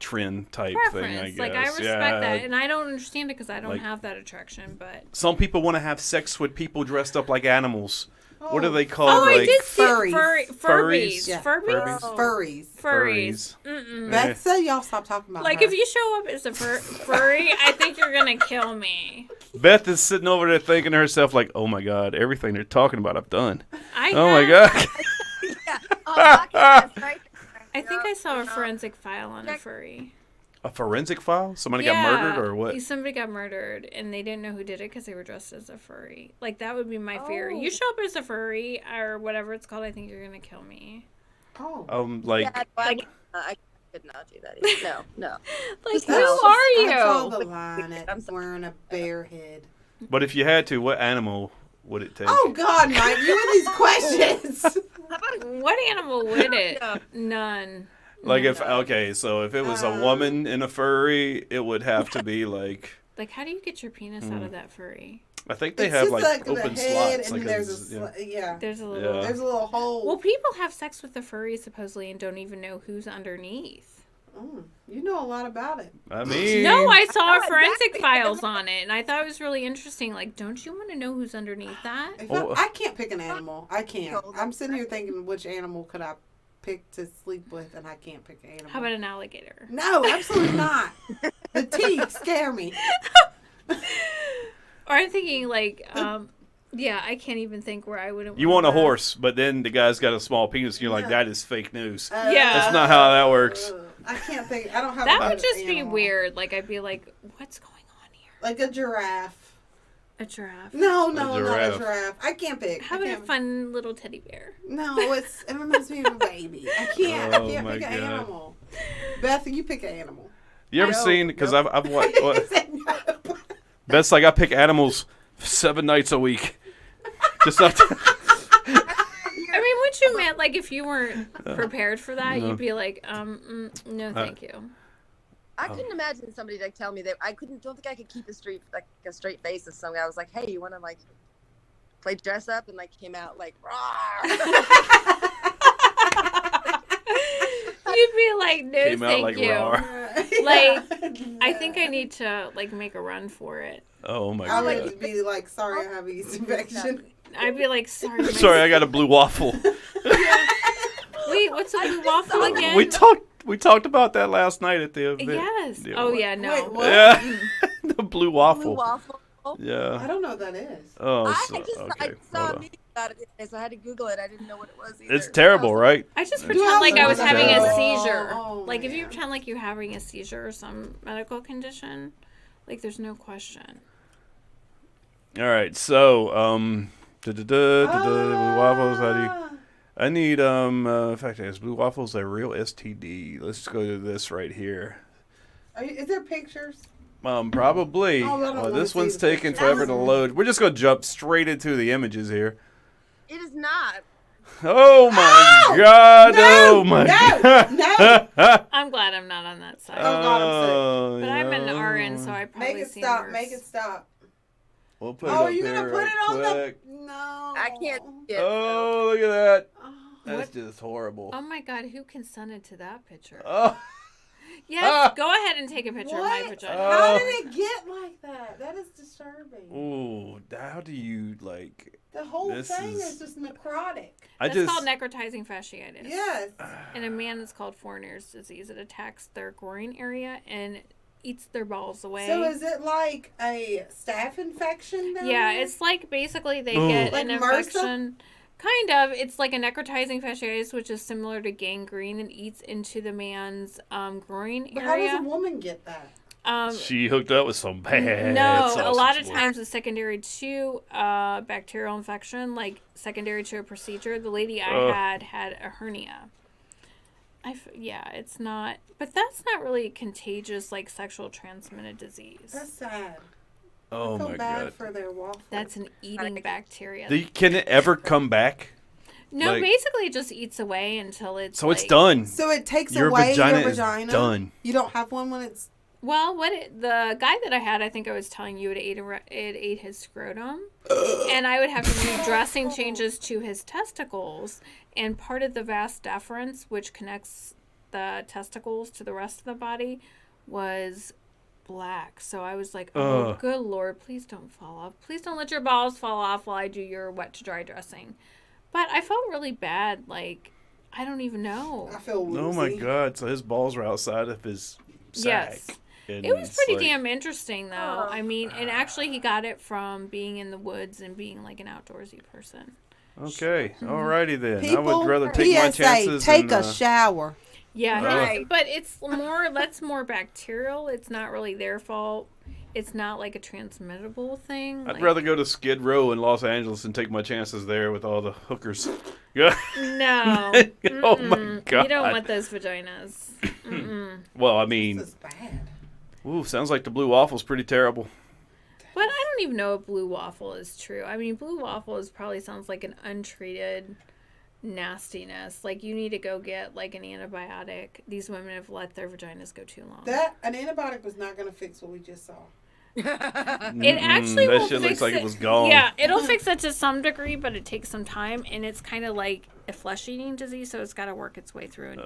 trend type thing, I Preference. guess. Like, I respect Yeah. that, and I don't understand it because I don't Like- have that attraction. But Some people want to have sex with people dressed up like animals. What are they called? I like did see furries. Furbies. Furries? Yeah. Furbies. Furries. Furries. Mm-mm. Beth said y'all stop talking about Like, her. if you show up as a furry, I think you're gonna kill me. Beth is sitting over there thinking to herself, like, "Oh my God, everything they're talking about, I've done." I Oh my have- God. Yeah. Oh, that's right. I think I saw a forensic file on a furry. A forensic file? Somebody got murdered or what? Somebody got murdered, and they didn't know who did it because they were dressed as a furry. Like, that would be my fear. Oh. You show up as a furry or whatever it's called, I think you're gonna kill me. Oh. Like, Yeah, I could not do that either. No. Like, No. who I draw are the you? line at wearing a bare head. but if you had to, what animal would it take? Oh God, Mike, you and these questions. What animal would it? No. None. Like so if it was a woman in a furry, it would have to be like, Like, how do you get your penis out of that furry? I think they It's have just like the open head, slots. and Like there's yeah. yeah. There's a little. Yeah. There's a little hole. Well, people have sex with the furry supposedly and don't even know who's underneath. You know a lot about it. I mean, No, I saw Oh, forensic exactly. files on it, and I thought it was really interesting. Like, don't you want to know who's underneath that? If Oh. I can't pick an animal. I can't. I'm sitting here thinking which animal could I pick to sleep with, and I can't pick an animal. How about an alligator? No, absolutely not. The teeth scare me. Or I'm thinking like, yeah, I can't even think where I wouldn't. you want a that. horse, but then the guy's got a small penis, and you're like, Yeah. that is fake news. Yeah. That's not how that works. I can't think. I don't have. That a would good just be animal. weird. Like, I'd be like, what's going on here? Like a giraffe. A giraffe. No, not giraffe. a giraffe. I can't pick. How I about a can't. fun little teddy bear? No, it reminds me of a baby. I can't. Oh, I can't my pick an God. animal. Beth, you pick an animal. You ever No, seen? Because nope. I've watched. What, Said no. Beth's like, I pick animals 7 nights a week. Just not. I mean, what you meant, like, if you weren't prepared for that, No. you'd be like, no, thank you. I couldn't imagine somebody like tell me that don't think I could keep a straight face if some guy was like, hey, you want to like play dress up, and like came out like, "Rawr." You'd be like, no, Came out thank like you. raw. Like, I think I need to, like, make a run for it. Oh my I god. would be like, sorry, I have a yeast infection. I'd be like, sorry. my- Sorry, I got a blue waffle. Wait, what's a blue waffle again? We talked about that last night at the event. Yes. Yeah, Oh, what? yeah, no. Wait, what? Yeah. The blue waffle. Blue waffle. I Yeah. don't know what that is. Oh, I so, just okay. I saw hold a on. meme about it, so I had to Google it. I didn't know what it was either. It's terrible, I was right? I just Do pretend I like I was look having at a that? seizure. Oh, Like, if you man. pretend like you're having a seizure or some medical condition, like, there's no question. All right. So, blue waffles. How do you? I need in fact, is blue waffles a real STD? Let's go to this right here. Is there pictures? Probably. Oh, I don't wanna This see one's the taking pictures. forever to load. We're just gonna jump straight into the images here. It is not. Oh my Oh! god! No! Oh my No! god! No! I'm glad I'm not on that side. Oh, God, I'm sick. Oh, But I'm an no. RN, so I probably Make it seen stop. worse. Make it stop. We'll put it Oh, up are you there gonna put right it on quick. the? No. I can't see it. Oh, look at that! Oh. That's just horrible. Oh my god, who consented to that picture? Oh, Yes, go ahead and take a picture of my What? vagina. How Oh. did it get like that? That is disturbing. ooh! How do you like? The whole This thing is- is just necrotic. I It's just called necrotizing fasciitis. Yes. In a man, it's called foreigner's disease. It attacks their groin area and eats their balls away. So is it like a staph infection? Down Yeah, there? it's like basically they Ooh. get Like an MRSA? infection. Kind of. It's like a necrotizing fasciitis, which is similar to gangrene and eats into the man's groin But how does area. a woman get that? she hooked up with some bad. No, a lot of sausage. times it's secondary to bacterial infection, like secondary to a procedure. The lady I Ugh. had a hernia. Yeah, it's not, but that's not really contagious like sexual transmitted disease. That's sad. Oh I feel my bad god! for their waffle. That's an eating bacteria. Can it ever come back? No, like- basically it just eats away until it's So it's like- done. So it takes Your away vagina your is vagina. done. You don't have one when it's. Well, the guy that I had, I think I was telling you, it ate his scrotum, and I would have to do dressing changes to his testicles, and part of the vas deferens, which connects the testicles to the rest of the body, was black. So I was like, oh, Ugh. good Lord, please don't fall off. Please don't let your balls fall off while I do your wet to dry dressing. But I felt really bad. Like, I don't even know. I feel woozy. Oh my god! So his balls were outside of his sack. Yes. And It was it's pretty like- damn interesting, though. Oh. I mean, and actually, he got it from being in the woods and being like an outdoorsy person. Okay, alrighty then. I People, would rather take my PSA, chances. take and, a shower. Yeah, Right. but it's that's more bacterial. It's not really their fault. It's not like a transmittable thing. I'd like- rather go to Skid Row in Los Angeles and take my chances there with all the hookers. Yeah. No. Oh my Mm-mm. god. You don't want those vaginas. Mm-mm. Well, I This mean, is bad. ooh, sounds like the blue waffle's pretty terrible. But I don't even know if blue waffle is true. I mean, blue waffle probably sounds like an untreated nastiness. Like, you need to go get like an antibiotic. These women have let their vaginas go too long. An antibiotic was not going to fix what we just saw. It actually that will shit fix looks like it. it was gone. Yeah, it'll fix it to some degree, but it takes some time, and it's kind of like a flesh-eating disease, so it's got to work its way through and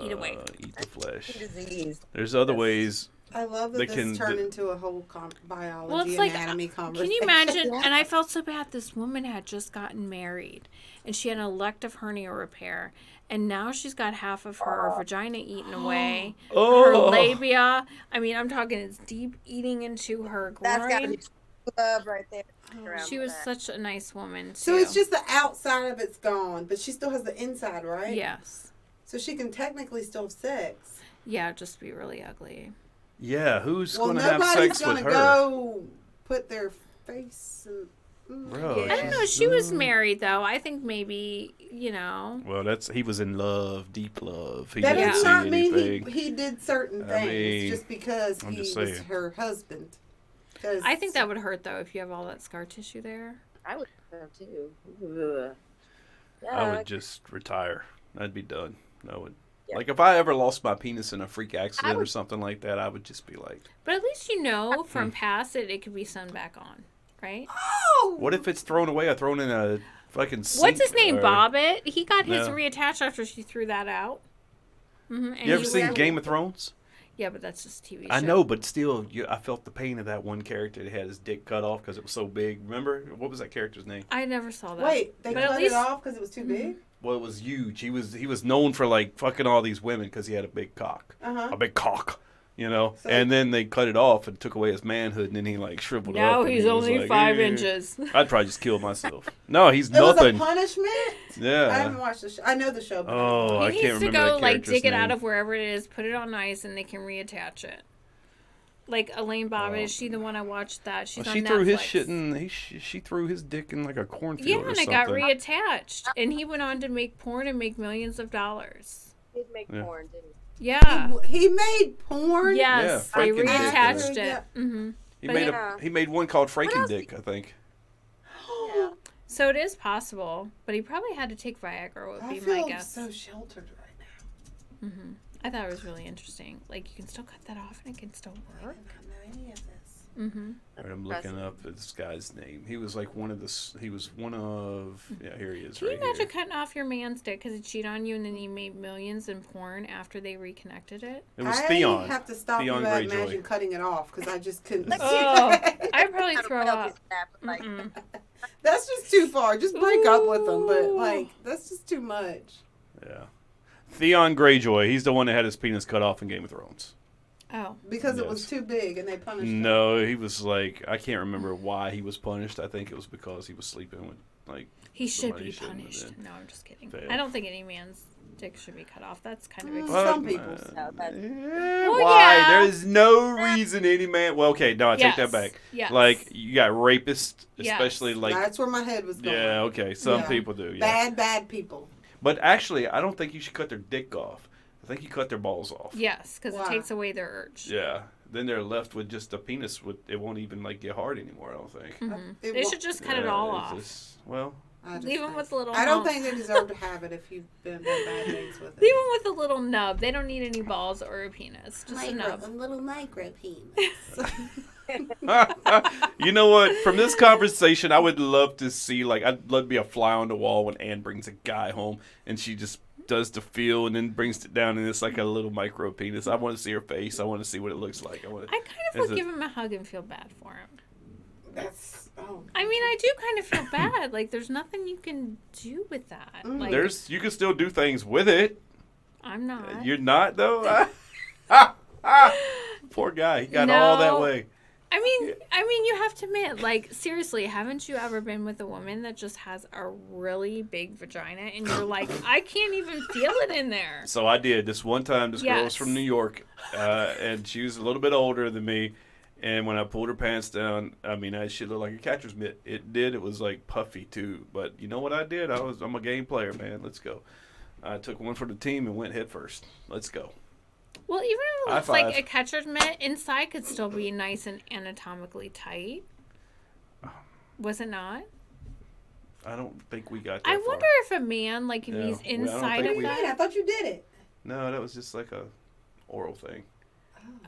eat away. Eat the flesh. Disease. There's other ways. I love that this turned into a whole biology, anatomy conversation. Can you imagine? And I felt so bad. This woman had just gotten married, and she had an elective hernia repair, and now she's got half of her vagina eaten away. Her labia. I mean, I'm talking it's deep eating into her groin. That's got to be love right there. She was such a nice woman, too. So it's just the outside of it's gone, but she still has the inside, right? Yes. So she can technically still have sex. Yeah, just be really ugly. Yeah, who's going to have nobody's sex with her? go put their face and... Bro, I don't know. She was married, though. I think maybe, Well, he was in love, deep love. He that didn't does see not mean anything. he did certain things just because he was her husband. I think that would hurt, though, if you have all that scar tissue there. I would have too. Ugh. I would just retire. I'd be done. I would. Yeah. Like, if I ever lost my penis in a freak accident or something like that, I would just be like... But at least from past it could be sewn back on, right? Oh! What if it's thrown away? I thrown in a fucking sink? What's his name? Bobbit? He got his reattached after she threw that out. Mm-hmm. You ever seen Game of Thrones? Yeah, but that's just TV show. I know, but still, I felt the pain of that one character that had his dick cut off because it was so big. Remember? What was that character's name? I never saw that. Wait, they cut it off because it was too big? Well, it was huge. He was known for, like, fucking all these women because he had a big cock. Uh-huh. A big cock. So, and then they cut it off and took away his manhood, and then he, like, shriveled up. Now he's only like, 5 inches. I'd probably just kill myself. No, he's It nothing. was a punishment? Yeah. I haven't watched the show. I know the show. But I can't remember He needs to go, like, dig it name. out of wherever it is, put it on ice, and they can reattach it. Like Elaine Bobbitt, is she the one I watched that? She's on she Netflix. threw his shit in. She threw his dick in like a cornfield. Yeah, or and something. it got reattached, and he went on to make porn and make millions of dollars. He did make porn, didn't he? Yeah. He made porn? Yes, Yeah, they Franken Dick. reattached it. Mm-hmm. He made one called Franken Dick, I think. Yeah. So it is possible, but he probably had to take Viagra. Would be my guess. I feel so sheltered right now. Mm-hmm. I thought it was really interesting. Like, you can still cut that off and it can still work. I don't know any of this. Mm-hmm. All right, I'm looking up this guy's name. He was like one of the. He was one of. Yeah, here he is. Can you right imagine here. cutting off your man's dick because he cheated on you and then he made millions in porn after they reconnected it? It was I Theon. have to stop Theon you. I Greyjoy. imagine cutting it off because I just couldn't. Oh, I'd probably throw up. Like, That's just too far. Just break up with them. But, like, that's just too much. Yeah. Theon Greyjoy. He's the one that had his penis cut off in Game of Thrones. Oh. Because it was too big and they punished him. No, he was like, I can't remember why he was punished. I think it was because he was sleeping with, like, he should somebody be he shouldn't have punished. been. No, I'm just kidding. Fail. I don't think any man's dick should be cut off. That's kind of extreme. Some people. Why? yeah. There's no reason any man. Well, okay, no, I take that back. Yes. Like, you got rapists, Yes. especially like. That's where my head was going. Yeah, okay. Some Yeah. people do. Yeah. Bad people. But actually, I don't think you should cut their dick off. I think you cut their balls off. Yes, because it Why? takes away their urge. Yeah. Then they're left with just a penis. It won't even like get hard anymore. I don't think. Mm-hmm. It They won't- should just cut it all it's off. just- well, Leave them with a little I don't hump. think they deserve to have it if you've done bad things with it. Leave them with a little nub. They don't need any balls or a penis. Just a nub. little micro penis. you know what? From this conversation, I would love to see, like, I'd love to be a fly on the wall when Anne brings a guy home and she just does the feel and then brings it down and it's like a little micro penis. I want to see her face. I want to see what it looks like. I I kind of would give him a hug and feel bad for him. I mean, I do kind of feel bad. Like, there's nothing you can do with that. Like, you can still do things with it. I'm not. You're not, though? Poor guy. He got all that way. I mean, you have to admit, like, seriously, haven't you ever been with a woman that just has a really big vagina and you're like, I can't even feel it in there? So I did. This one time, this girl was Yes. from New York, and she was a little bit older than me. And when I pulled her pants down, I mean, she looked like a catcher's mitt. It was like puffy too. But you know what I did? I'm a game player, man. Let's go. I took one for the team and went head first. Let's go. Well, even if it High looks like five. a catcher's mitt, inside could still be nice and anatomically tight. Was it not? I don't think we got that I far. wonder if a man, like, if Yeah. he's Well, I don't inside think of we- that. I thought you did it. No, that was just like a oral thing.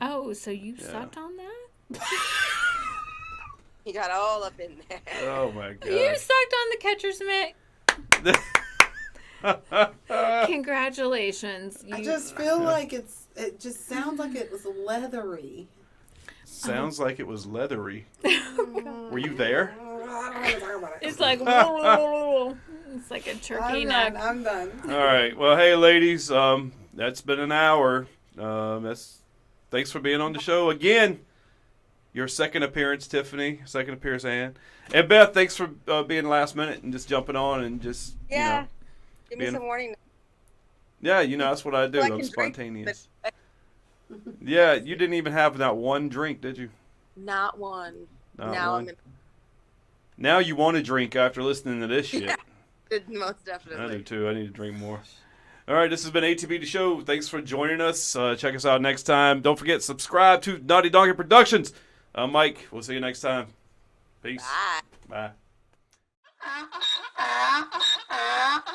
Oh, so you Yeah. sucked on that? he got all up in there. Oh my god. You sucked on the catcher's mitt? Congratulations. I just feel like it just sounds like it was leathery. Sounds like it was leathery. Were you there? It's like it's like a turkey neck. I'm done. All right. Well, hey, ladies, that's been an hour. Thanks for being on the show again. Your second appearance, Tiffany. Second appearance, Ann. And Beth, thanks for being last minute and just jumping on and just Yeah. you know, Give me some warning. yeah, that's what I do. So I I'm can drink, spontaneous. but Yeah, you didn't even have that one drink, did you? not one. Not now one. Now you want to drink after listening to this shit. Yeah, most definitely. I do too. I need to drink more. All right, this has been ATB the Show. Thanks for joining us. Check us out next time. Don't forget, subscribe to Naughty Donkey Productions. I'm Mike. We'll see you next time. Peace. Bye. Bye.